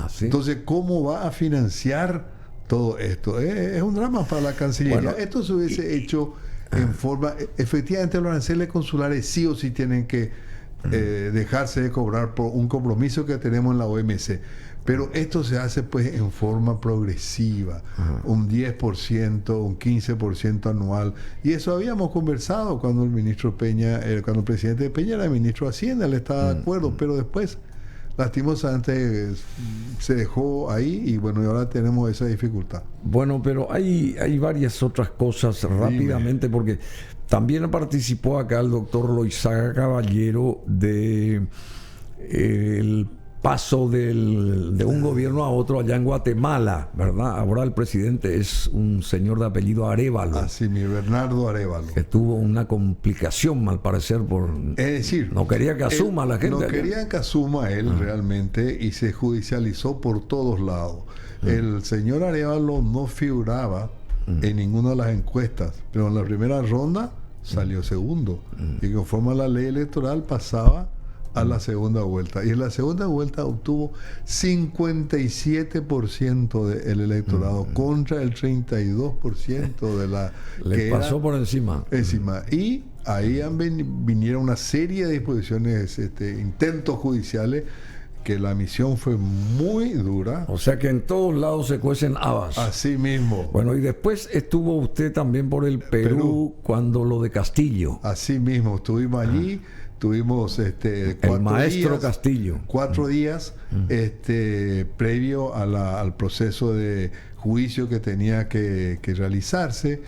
¿Así? Entonces, ¿cómo va a financiar todo esto? Es un drama para la Cancillería. Bueno, esto se hubiese hecho en forma... Efectivamente, los aranceles consulares sí o sí tienen que dejarse de cobrar por un compromiso que tenemos en la OMC. Pero esto se hace pues en forma progresiva, un 10%, un 15% anual. Y eso habíamos conversado cuando el ministro Peña, cuando el presidente Peña era ministro de Hacienda, él estaba de acuerdo, pero después, lastimosamente, se dejó ahí y bueno, y ahora tenemos esa dificultad. Bueno, pero hay varias otras cosas rápidamente, porque también participó acá el doctor Loizaga Caballero de el paso de un gobierno a otro allá en Guatemala, ¿verdad? Ahora el presidente es un señor de apellido Arévalo. Así, mi Bernardo Arévalo. Que tuvo una complicación, al parecer, es decir, no quería que asuma la gente. No querían que asuma él realmente, y se judicializó por todos lados. El señor Arévalo no figuraba en ninguna de las encuestas, pero en la primera ronda salió segundo. Y conforme a la ley electoral pasaba a la segunda vuelta. Y en la segunda vuelta obtuvo 57% del electorado contra el 32% de la... Le pasó por encima. Y ahí vinieron una serie de disposiciones, intentos judiciales, que la misión fue muy dura. O sea que en todos lados se cuecen habas. Así mismo. Bueno, y después estuvo usted también por el Perú cuando lo de Castillo. Así mismo, estuvimos allí. Tuvimos el maestro días, Castillo. 4 días previo al proceso de juicio que tenía que realizarse.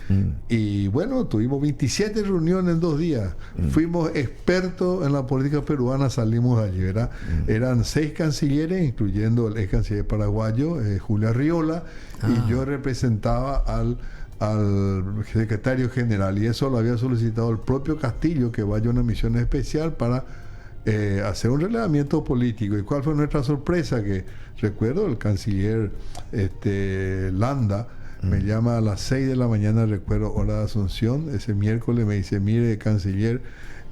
Y bueno, tuvimos 27 reuniones en 2 días. Fuimos expertos en la política peruana, salimos de allí, ¿verdad? Eran 6 cancilleres, incluyendo el ex canciller paraguayo, Julio Arriola, y yo representaba al secretario general, y eso lo había solicitado el propio Castillo, que vaya a una misión especial para hacer un relevamiento político. ¿Y cuál fue nuestra sorpresa? Que recuerdo el canciller Landa me llama a las 6 de la mañana, recuerdo, hora de Asunción, ese miércoles, me dice: mire, canciller,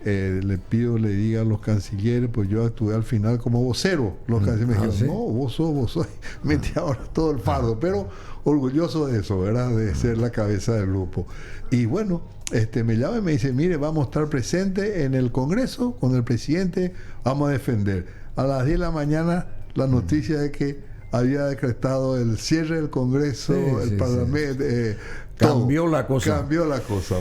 le pido le diga a los cancilleres, pues yo actué al final como vocero. Los cancilleres me dijeron: ¿sí? No, vos sos, metí ahora todo el fardo, pero orgulloso de eso, ¿verdad? De ser la cabeza del grupo. Y bueno, me llama y me dice: mire, vamos a estar presentes en el Congreso con el presidente, vamos a defender. A las 10 de la mañana, la noticia de que había decretado el cierre del Congreso, el Parlamento. Cambió la cosa.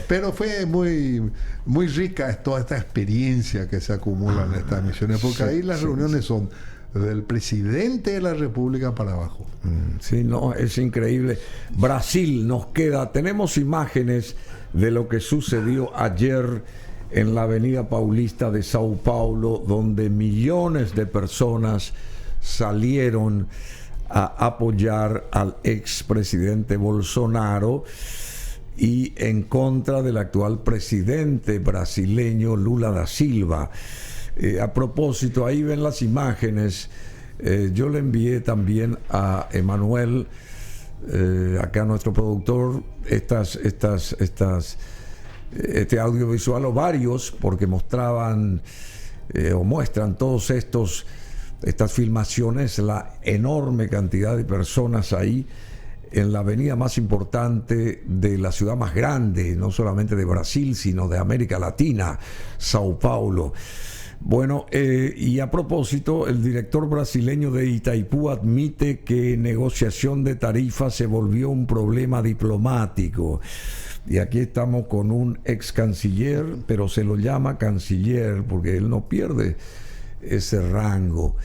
Pero fue muy, muy rica toda esta experiencia que se acumula en estas misiones, porque ahí las reuniones son del presidente de la República para abajo. Sí, no, es increíble. Brasil nos queda. Tenemos imágenes de lo que sucedió ayer en la Avenida Paulista de Sao Paulo, donde millones de personas salieron a apoyar al expresidente Bolsonaro y en contra del actual presidente brasileño Lula da Silva. A propósito, ahí ven las imágenes. Yo le envié también a Emanuel, acá nuestro productor, este audiovisual, o varios, porque mostraban o muestran todos estas filmaciones, la enorme cantidad de personas ahí en la avenida más importante de la ciudad más grande, no solamente de Brasil, sino de América Latina, Sao Paulo. Bueno, y a propósito, el director brasileño de Itaipú admite que negociación de tarifas se volvió un problema diplomático. Y aquí estamos con un ex canciller, pero se lo llama canciller porque él no pierde ese rango.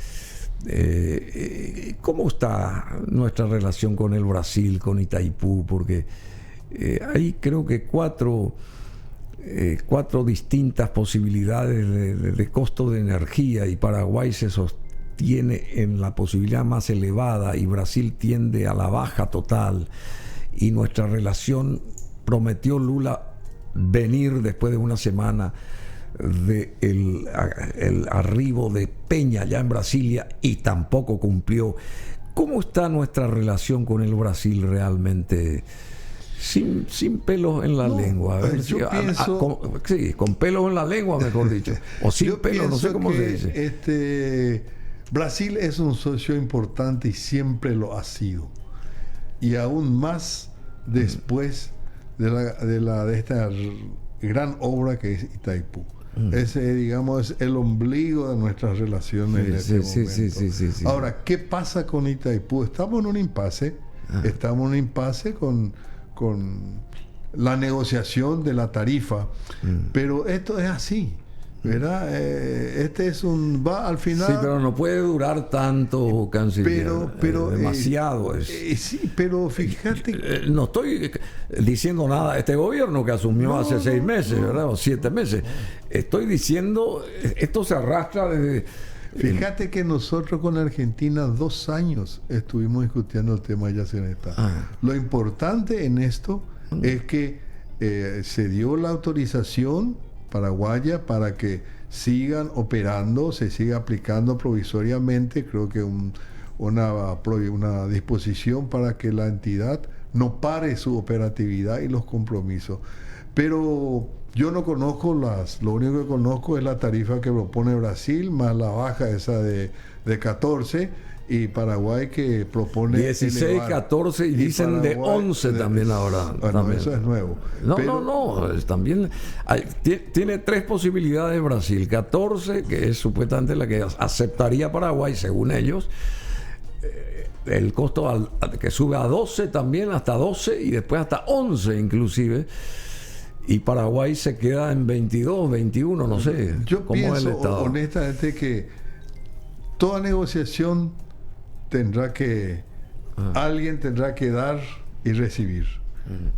¿Cómo está nuestra relación con el Brasil, con Itaipú? Porque hay creo que cuatro distintas posibilidades de costo de energía, y Paraguay se sostiene en la posibilidad más elevada y Brasil tiende a la baja total, y nuestra relación, prometió Lula venir después de una semana de el arribo de Peña ya en Brasilia, y tampoco cumplió. ¿Cómo está nuestra relación con el Brasil realmente? Sin pelos en la lengua. A ver, yo pienso, con pelos en la lengua, mejor dicho. O sin pelos, no sé cómo se dice. Brasil es un socio importante y siempre lo ha sido. Y aún más después de esta gran obra que es Itaipú. Ese, digamos, es el ombligo de nuestras relaciones en este momento. Sí. Ahora, ¿qué pasa con Itaipú? Estamos en un impasse. Estamos en un impasse con la negociación de la tarifa, pero esto es así, ¿verdad? Va al final. Sí, pero no puede durar tanto, canciller. Pero demasiado es. Sí, pero fíjate. No estoy diciendo nada. Este gobierno que asumió hace 6 meses, ¿verdad? O 7 meses. Estoy diciendo, esto se arrastra desde. Fíjate que nosotros con Argentina 2 años estuvimos discutiendo el tema de Yacyretá. Lo importante en esto es que se dio la autorización paraguaya para que sigan operando, se siga aplicando provisoriamente, creo que una disposición para que la entidad no pare su operatividad y los compromisos. Pero yo no conozco lo único que conozco es la tarifa que propone Brasil, más la baja esa de 14, y Paraguay que propone 16, 14 y dicen Paraguay, de 11 también ahora. Bueno, también. Eso es nuevo. No, también tiene 3 posibilidades Brasil: 14, que es supuestamente la que aceptaría Paraguay, según ellos. El costo que sube a 12 también, hasta 12 y después hasta 11 inclusive. Y Paraguay se queda en 22, 21, no sé. Yo pienso honestamente que toda negociación alguien tendrá que dar y recibir.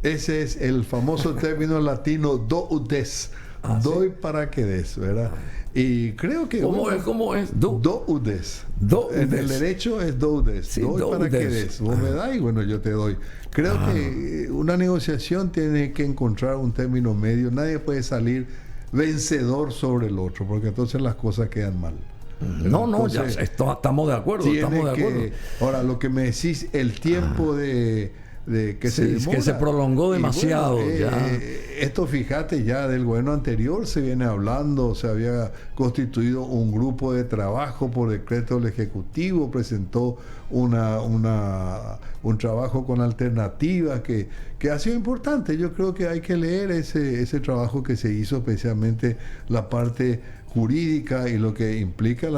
Ese es el famoso término latino do ut des. Doy para que des, ¿verdad? Y creo que... ¿Cómo es? Do ut des. En el derecho es do ut des. Doy para que des. Vos me das y bueno, yo te doy. Creo que una negociación tiene que encontrar un término medio. Nadie puede salir vencedor sobre el otro, porque entonces las cosas quedan mal. Entonces, estamos de acuerdo. Ahora, lo que me decís, el tiempo de que se demora, que se prolongó demasiado. Esto, fíjate, ya del gobierno anterior se viene hablando, se había constituido un grupo de trabajo por decreto del Ejecutivo, presentó un trabajo con alternativas que ha sido importante. Yo creo que hay que leer ese trabajo que se hizo, especialmente la parte jurídica y lo que implica el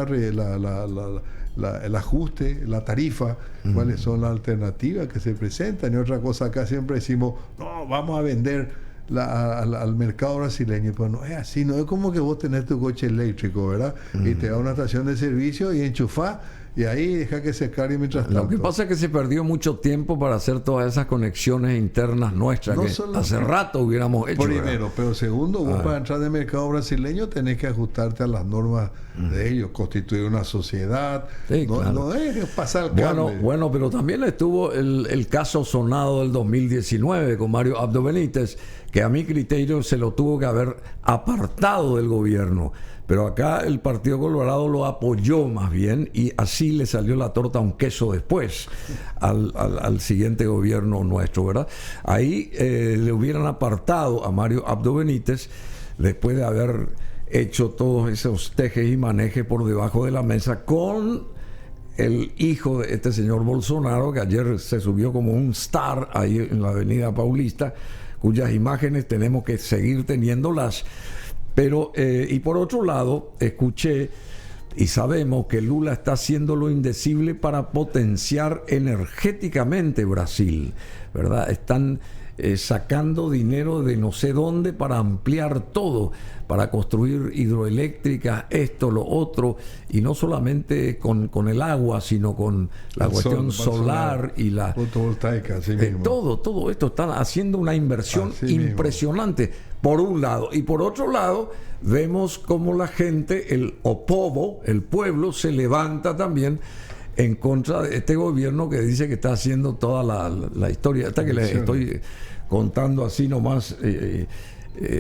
ajuste, la tarifa, cuáles son las alternativas que se presentan. Y otra cosa, acá siempre decimos, no, vamos a vender al mercado brasileño, pero no es así, no es como que vos tenés tu coche eléctrico, ¿verdad? Y te da una estación de servicio y enchufás, y ahí deja que se cargue mientras tanto. Lo que pasa es que se perdió mucho tiempo para hacer todas esas conexiones internas nuestras, que hace rato hubiéramos hecho. Primero, ¿verdad? pero segundo, vos para entrar en el mercado brasileño tenés que ajustarte a las normas de ellos, constituir una sociedad, no es pasar el cable. Bueno, pero también estuvo el caso sonado del 2019 con Mario Abdo Benítez, que a mi criterio se lo tuvo que haber apartado del gobierno. Pero acá el Partido Colorado lo apoyó más bien, y así le salió la torta a un queso después al siguiente gobierno nuestro, ¿verdad? Ahí le hubieran apartado a Mario Abdo Benítez después de haber hecho todos esos tejes y manejes por debajo de la mesa con el hijo de este señor Bolsonaro, que ayer se subió como un star ahí en la Avenida Paulista, cuyas imágenes tenemos que seguir teniéndolas. Pero, y por otro lado, escuché y sabemos que Lula está haciendo lo indecible para potenciar energéticamente Brasil, ¿verdad? Están sacando dinero de no sé dónde para ampliar todo, para construir hidroeléctricas, esto, lo otro, y no solamente con el agua, sino con la cuestión solar y la fotovoltaica, así mismo. Todo esto están haciendo una inversión impresionante, por un lado, y por otro lado vemos como la gente, el opovo, el pueblo, se levanta también en contra de este gobierno que dice que está haciendo toda la historia, hasta que les estoy contando así nomás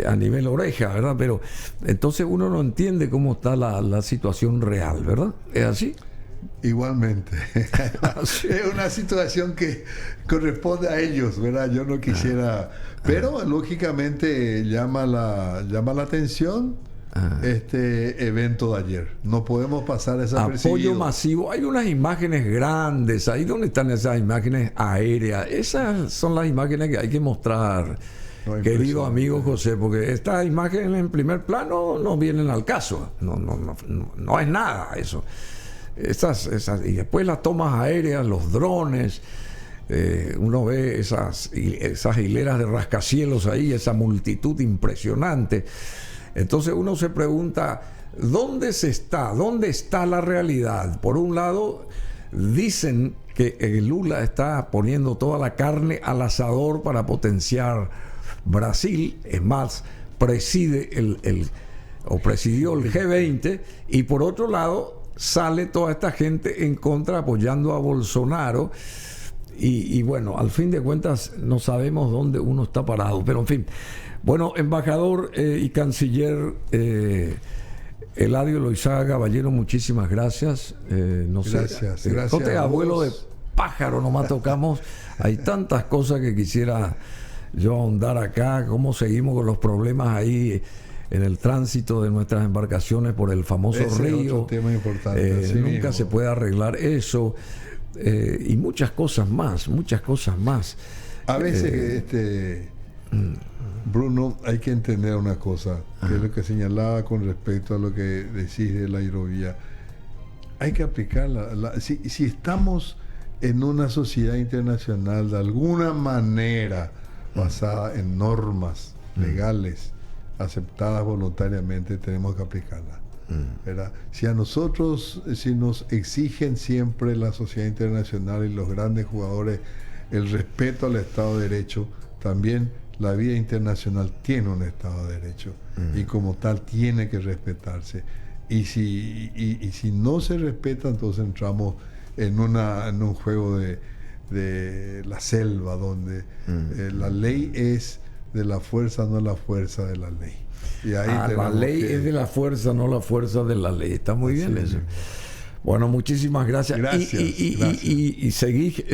a nivel oreja, ¿verdad? Pero entonces uno no entiende cómo está la situación real, ¿verdad? ¿Es así? Igualmente. Es una situación que corresponde a ellos, ¿verdad? Yo no quisiera, pero lógicamente llama la atención este evento de ayer. No podemos pasar desapercibido. Apoyo masivo. Hay unas imágenes grandes ahí. ¿Dónde están esas imágenes aéreas? Esas son las imágenes que hay que mostrar, querido amigo José, porque estas imágenes en primer plano no vienen al caso. No es nada eso. Esas, y después las tomas aéreas, los drones, uno ve esas hileras de rascacielos ahí, esa multitud impresionante. Entonces uno se pregunta, ¿dónde está la realidad? Por un lado, dicen que Lula está poniendo toda la carne al asador para potenciar Brasil, es más, presidió el G20, y por otro lado sale toda esta gente en contra apoyando a Bolsonaro y bueno, al fin de cuentas no sabemos dónde uno está parado, pero en fin. Bueno, embajador y canciller Eladio Loizaga Caballero, muchísimas gracias. Gracias. No te abuelo de pájaro, nomás tocamos. Hay tantas cosas que quisiera yo ahondar acá, cómo seguimos con los problemas ahí en el tránsito de nuestras embarcaciones por el famoso río. Es otro tema importante. Nunca se puede arreglar eso, y muchas cosas más. A veces, Bruno, hay que entender una cosa, que es lo que señalaba con respecto a lo que decís de la hidrovía. Hay que aplicarla. Si estamos en una sociedad internacional de alguna manera basada en normas legales, aceptadas voluntariamente, tenemos que aplicarla, ¿verdad? Si a nosotros, si nos exigen siempre la sociedad internacional y los grandes jugadores el respeto al Estado de Derecho, también la vida internacional tiene un Estado de Derecho y como tal tiene que respetarse. Y si no se respeta, entonces entramos en un juego de la selva, donde la ley es de la fuerza, no la fuerza de la ley. Y ahí la ley es de la fuerza, no la fuerza de la ley. Está muy bien eso. Bueno, muchísimas gracias. Y seguís,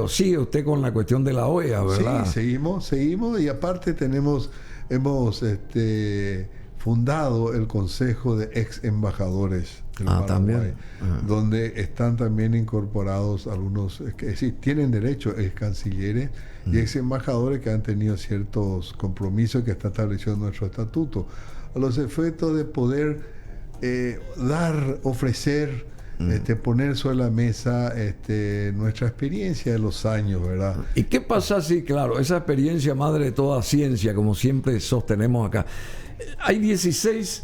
sigue usted con la cuestión de la OEA, ¿verdad? Sí, seguimos y aparte hemos fundado el Consejo de Ex Embajadores del Paraguay, donde están también incorporados algunos que sí tienen derecho, ex cancilleres y ex embajadores que han tenido ciertos compromisos que está establecido en nuestro estatuto, a los efectos de poder ofrecer, poner sobre la mesa nuestra experiencia de los años, ¿verdad? ¿Y qué pasa si, claro, esa experiencia madre de toda ciencia, como siempre sostenemos acá, hay 16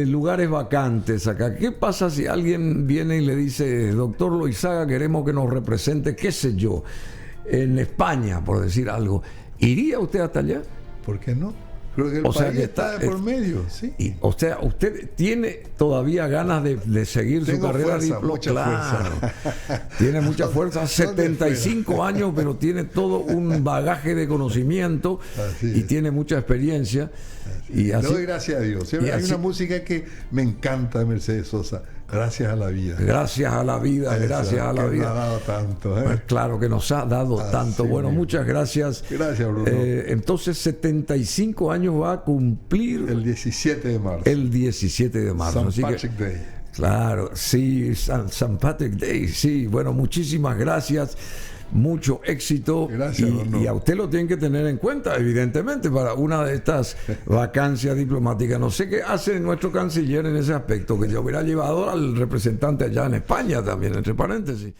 lugares vacantes acá? ¿Qué pasa si alguien viene y le dice, doctor Loizaga, queremos que nos represente, qué sé yo, en España, por decir algo? ¿Iría usted hasta allá? ¿Por qué no? Creo que el país está por medio, sí. O sea, usted tiene todavía ganas de seguir su carrera diplomática. Tiene mucha fuerza, 75 años, pero tiene todo un bagaje de conocimiento y tiene mucha experiencia. Y así, doy gracias a Dios. Hay una música que me encanta de Mercedes Sosa. Gracias a la vida. Gracias a la vida, gracias a la vida. Nos ha dado tanto. Pues claro que nos ha dado tanto. Bueno, muchas gracias. Gracias, Bruno. Entonces, 75 años va a cumplir. El 17 de marzo. El 17 de marzo. St. Patrick's Day. Claro, sí, St. Patrick's Day, sí. Bueno, muchísimas gracias. mucho éxito. Gracias, y a usted lo tienen que tener en cuenta, evidentemente, para una de estas vacancias diplomáticas. No sé qué hace nuestro canciller en ese aspecto, que yo hubiera llevado al representante allá en España también, entre paréntesis.